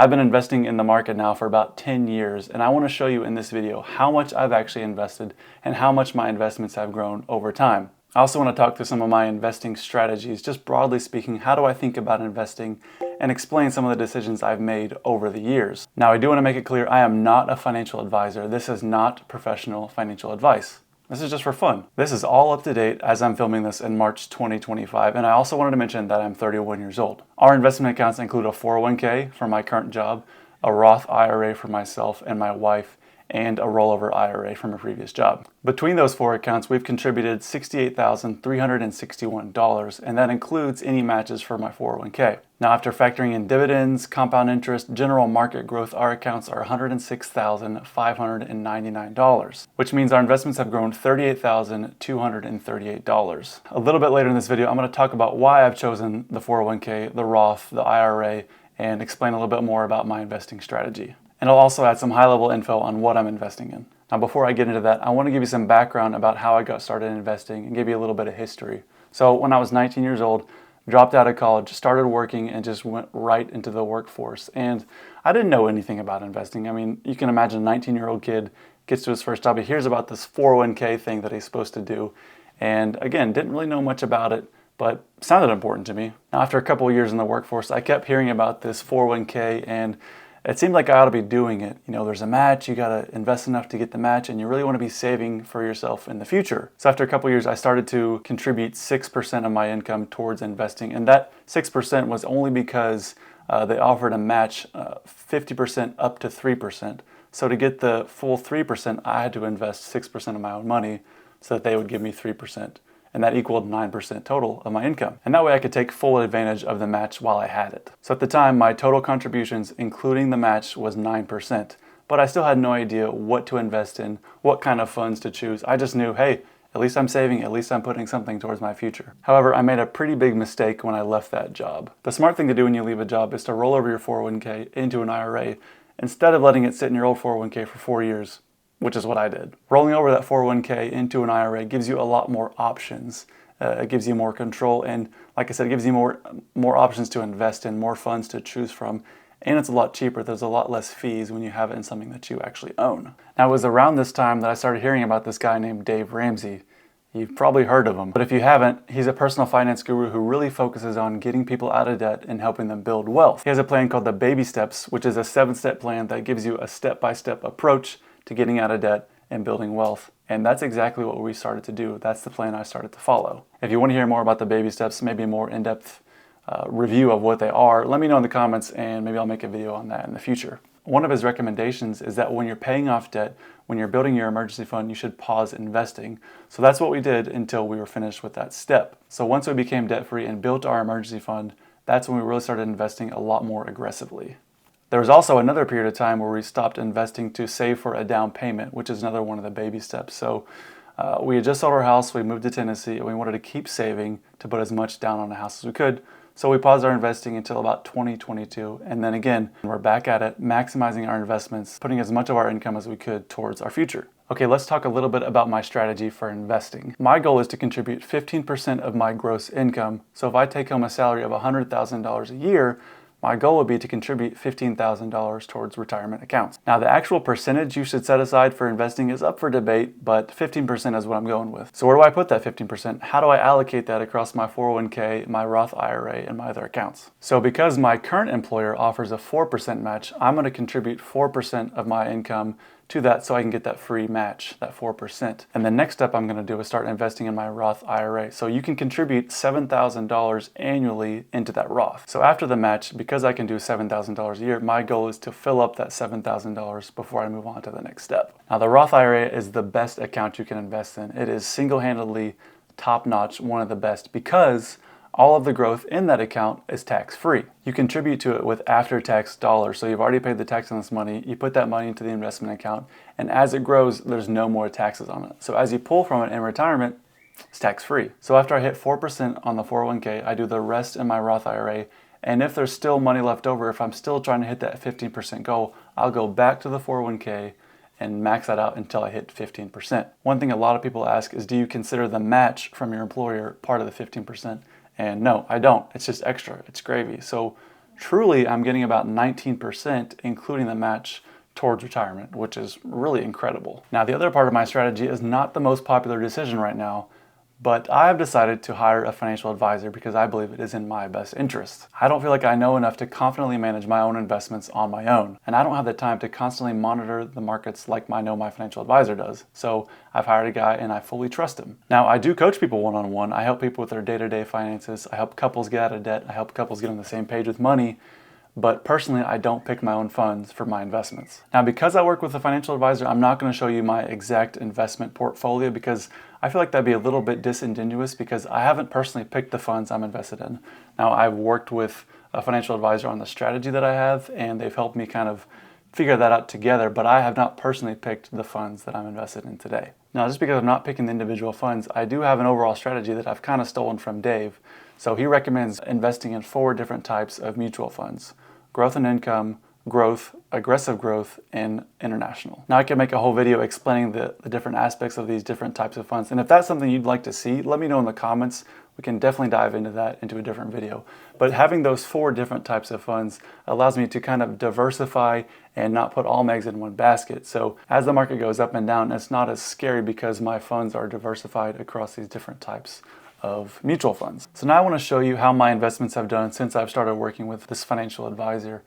I've been investing in the market now for about 10 years, and I want to show you in this video how much I've actually invested and how much my investments have grown over time. I also want to talk through some of my investing strategies, just broadly speaking, how do I think about investing, and explain some of the decisions I've made over the years. Now, I do want to make it clear, I am not a financial advisor. This is not professional financial advice. This is just for fun. This is all up to date as I'm filming this in March 2025, and I also wanted to mention that I'm 31 years old. Our investment accounts include a 401k for my current job, a Roth IRA for myself and my wife, and a rollover IRA from a previous job. Between those four accounts, we've contributed $68,361, and that includes any matches for my 401k. Now, after factoring in dividends, compound interest, general market growth, our accounts are $106,599, which means our investments have grown $38,238. A little bit later in this video, I'm going to talk about why I've chosen the 401k, the Roth, the IRA, and explain a little bit more about my investing strategy. And I'll also add some high-level info on what I'm investing in. Now, before I get into that, I want to give you some background about how I got started investing and give you a little bit of history. So when I was 19 years old, dropped out of college, started working, and just went right into the workforce. And I didn't know anything about investing. I mean, you can imagine a 19-year-old kid gets to his first job, he hears about this 401k thing that he's supposed to do. And again, didn't really know much about it, but sounded important to me. Now, after a couple of years in the workforce, I kept hearing about this 401k, and it seemed like I ought to be doing it. You know, there's a match, you gotta invest enough to get the match, and you really wanna be saving for yourself in the future. So after a couple of years, I started to contribute 6% of my income towards investing, and that 6% was only because they offered a match 50% up to 3%. So to get the full 3%, I had to invest 6% of my own money so that they would give me 3%. And that equaled 9% total of my income. And that way I could take full advantage of the match while I had it. So at the time, my total contributions, including the match, was 9%. But I still had no idea what to invest in, what kind of funds to choose. I just knew, hey, at least I'm saving, at least I'm putting something towards my future. However, I made a pretty big mistake when I left that job. The smart thing to do when you leave a job is to roll over your 401k into an IRA instead of letting it sit in your old 401k for 4 years. Which is what I did. Rolling over that 401k into an IRA gives you a lot more options. It gives you more control, and like I said, it gives you more options to invest in, more funds to choose from, and it's a lot cheaper. There's a lot less fees when you have it in something that you actually own. Now, it was around this time that I started hearing about this guy named Dave Ramsey. You've probably heard of him, but if you haven't, he's a personal finance guru who really focuses on getting people out of debt and helping them build wealth. He has a plan called the Baby Steps, which is a 7-step plan that gives you a step-by-step approach to getting out of debt and building wealth. And that's exactly what we started to do. That's the plan I started to follow. If you want to hear more about the baby steps, maybe a more in-depth review of what they are, let me know in the comments and maybe I'll make a video on that in the future. One of his recommendations is that when you're paying off debt, when you're building your emergency fund, you should pause investing. So that's what we did until we were finished with that step. So once we became debt-free and built our emergency fund, that's when we really started investing a lot more aggressively. There was also another period of time where we stopped investing to save for a down payment, which is another one of the baby steps. So we had just sold our house, we moved to Tennessee, and we wanted to keep saving to put as much down on the house as we could. So we paused our investing until about 2022. And then again, we're back at it, maximizing our investments, putting as much of our income as we could towards our future. Okay, let's talk a little bit about my strategy for investing. My goal is to contribute 15% of my gross income. So if I take home a salary of $100,000 a year, my goal would be to contribute $15,000 towards retirement accounts. Now, the actual percentage you should set aside for investing is up for debate, but 15% is what I'm going with. So where do I put that 15%? How do I allocate that across my 401k, my Roth IRA, and my other accounts? So because my current employer offers a 4% match, I'm going to contribute 4% of my income to that so I can get that free match, that 4%. And the next step I'm going to do is start investing in my Roth IRA. So you can contribute $7,000 annually into that Roth. So after the match, because I can do $7,000 a year, my goal is to fill up that $7,000 before I move on to the next step. Now, the Roth IRA is the best account you can invest in. It is single-handedly top-notch, one of the best, because all of the growth in that account is tax-free. You contribute to it with after-tax dollars, so you've already paid the tax on this money, you put that money into the investment account, and as it grows, there's no more taxes on it. So as you pull from it in retirement, it's tax-free. So after I hit 4% on the 401k, I do the rest in my Roth IRA, and if there's still money left over, if I'm still trying to hit that 15% goal, I'll go back to the 401k and max that out until I hit 15%. One thing a lot of people ask is, do you consider the match from your employer part of the 15%? And no, I don't. It's just extra. It's gravy. So truly I'm getting about 19%, including the match towards retirement, which is really incredible. Now, the other part of my strategy is not the most popular decision right now, but I have decided to hire a financial advisor because I believe it is in my best interest. I don't feel like I know enough to confidently manage my own investments on my own, and I don't have the time to constantly monitor the markets like I know my financial advisor does. So I've hired a guy and I fully trust him. Now, I do coach people one-on-one. I help people with their day-to-day finances. I help couples get out of debt. I help couples get on the same page with money. But personally, I don't pick my own funds for my investments. Now, because I work with a financial advisor, I'm not going to show you my exact investment portfolio because I feel like that'd be a little bit disingenuous because I haven't personally picked the funds I'm invested in. Now, I've worked with a financial advisor on the strategy that I have, and they've helped me kind of figure that out together, but I have not personally picked the funds that I'm invested in today. Now, just because I'm not picking the individual funds, I do have an overall strategy that I've kind of stolen from Dave. So he recommends investing in 4 different types of mutual funds: growth and income, growth, aggressive growth, and international. Now, I can make a whole video explaining the different aspects of these different types of funds. And if that's something you'd like to see, let me know in the comments. We can definitely dive into that into a different video. But having those 4 different types of funds allows me to kind of diversify and not put all my eggs in one basket. So as the market goes up and down, it's not as scary because my funds are diversified across these different types of mutual funds. So now I want to show you how my investments have done since I've started working with this financial advisor.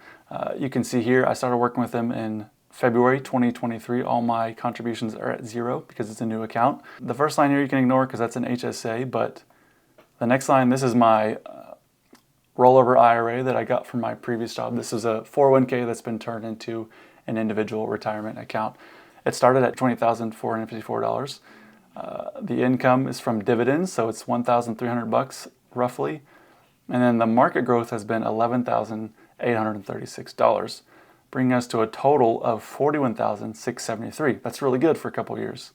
You can see here I started working with him in February 2023. All my contributions are at 0 because it's a new account. The first line here you can ignore because that's an HSA, but the next line, this is my rollover IRA that I got from my previous job. This is a 401k that's been turned into an individual retirement account. It started at $20,454. The income is from dividends, so it's $1,300 roughly. And then the market growth has been $11,836, bringing us to a total of $41,673. That's really good for a couple years.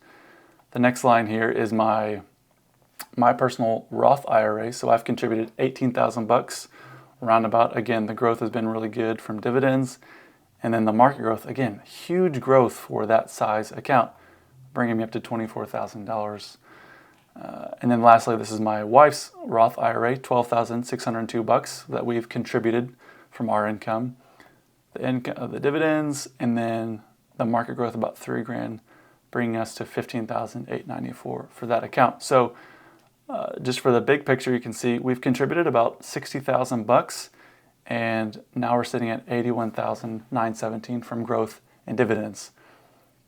The next line here is my personal Roth IRA. So I've contributed $18,000 roundabout. Again, the growth has been really good from dividends. And then the market growth, again, huge growth for that size account, bringing me up to $24,000. And then lastly, this is my wife's Roth IRA, $12,602 that we've contributed from our income. The dividends, and then the market growth about $3,000, bringing us to $15,894 for that account. So just for the big picture, you can see we've contributed about $60,000, and now we're sitting at $81,917 from growth and dividends.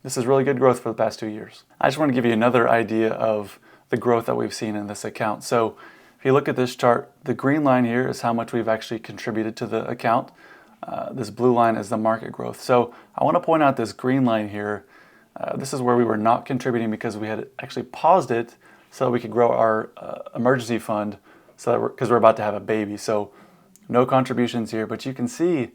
This is really good growth for the past 2 years. I just want to give you another idea of the growth that we've seen in this account. So if you look at this chart, the green line here is how much we've actually contributed to the account. This blue line is the market growth. So I want to point out this green line here. This is where we were not contributing because we had actually paused it so that we could grow our emergency fund because we're about to have a baby. So no contributions here, but you can see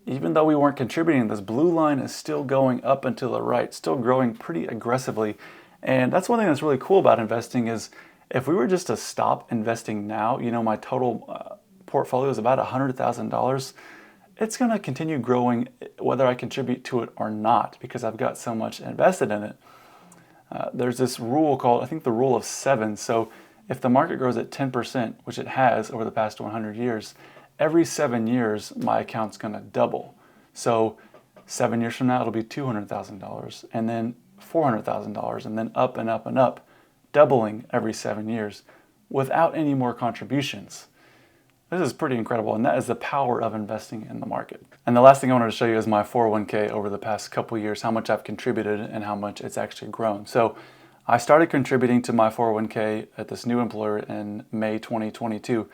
even though we weren't contributing, this blue line is still going up and to the right, still growing pretty aggressively. And that's one thing that's really cool about investing is if we were just to stop investing now, you know, my total portfolio is about $100,000. It's going to continue growing whether I contribute to it or not because I've got so much invested in it. There's this rule called, I think, the rule of 7. So if the market grows at 10%, which it has over the past 100 years, every 7 years, my account's going to double. So 7 years from now, it'll be $200,000, and then $400,000, and then up and up and up, doubling every 7 years without any more contributions. This is pretty incredible, and that is the power of investing in the market. And the last thing I wanted to show you is my 401k over the past couple years, how much I've contributed and how much it's actually grown. So I started contributing to my 401k at this new employer in May 2022,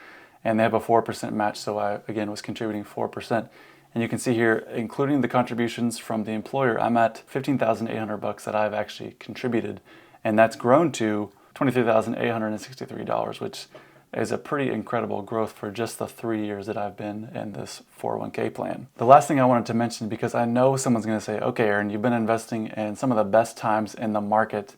and they have a 4% match, so I, again, was contributing 4%. And you can see here, including the contributions from the employer, I'm at $15,800 that I've actually contributed, and that's grown to $23,863, which is a pretty incredible growth for just the 3 years that I've been in this 401k plan. The last thing I wanted to mention, because I know someone's going to say, okay, Aaron, you've been investing in some of the best times in the market.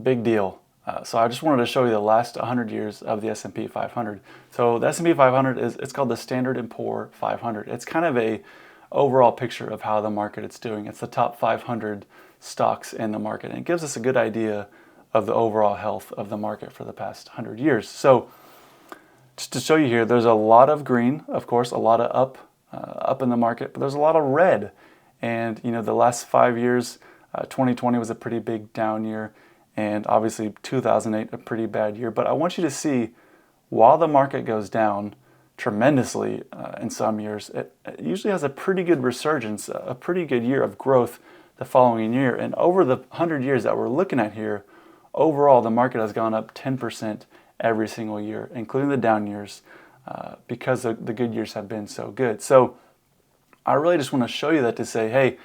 Big deal. So I just wanted to show you the last 100 years of the S&P 500. So the S&P 500 it's called the Standard & Poor 500. It's kind of a overall picture of how the market is doing. It's the top 500 stocks in the market, and it gives us a good idea of the overall health of the market for the past 100 years. So Just to show you here, there's a lot of green, of course, a lot of up in the market, but there's a lot of red. And the last 5 years, 2020 was a pretty big down year, and obviously 2008 a pretty bad year. But I want you to see, while the market goes down tremendously in some years, it usually has a pretty good resurgence, a pretty good year of growth the following year. And over the 100 years that we're looking at here, overall the market has gone up 10% every single year, including the down years, because the good years have been so good. So I really just want to show you that to say, hey,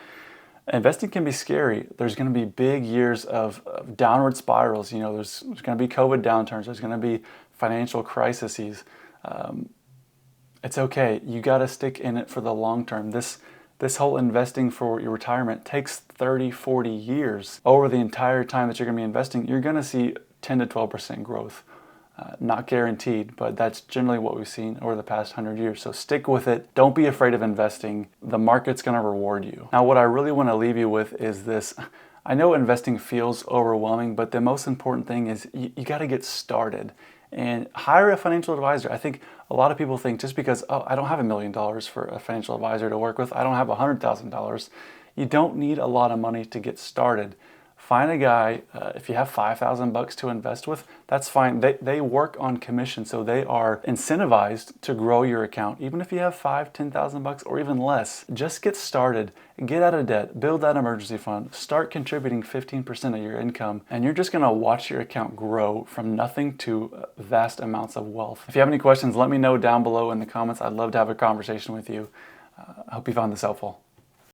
investing can be scary. There's going to be big years of downward spirals. There's going to be COVID downturns. There's going to be financial crises. It's okay. You got to stick in it for the long term. This whole investing for your retirement takes 30, 40 years. Over the entire time that you're going to be investing, you're going to see 10 to 12% growth. Not guaranteed, but that's generally what we've seen over the past 100 years. So stick with it. Don't be afraid of investing. The market's going to reward you. Now, what I really want to leave you with is this. I know investing feels overwhelming, but the most important thing is you got to get started and hire a financial advisor. I think a lot of people think just because, I don't have $1 million for a financial advisor to work with, I don't have $100,000. You don't need a lot of money to get started. Find a guy, if you have $5,000 to invest with, that's fine. They work on commission, so they are incentivized to grow your account. Even if you have $5,000, $10,000 or even less, just get started, get out of debt, build that emergency fund, start contributing 15% of your income, and you're just gonna watch your account grow from nothing to vast amounts of wealth. If you have any questions, let me know down below in the comments. I'd love to have a conversation with you. I hope you found this helpful.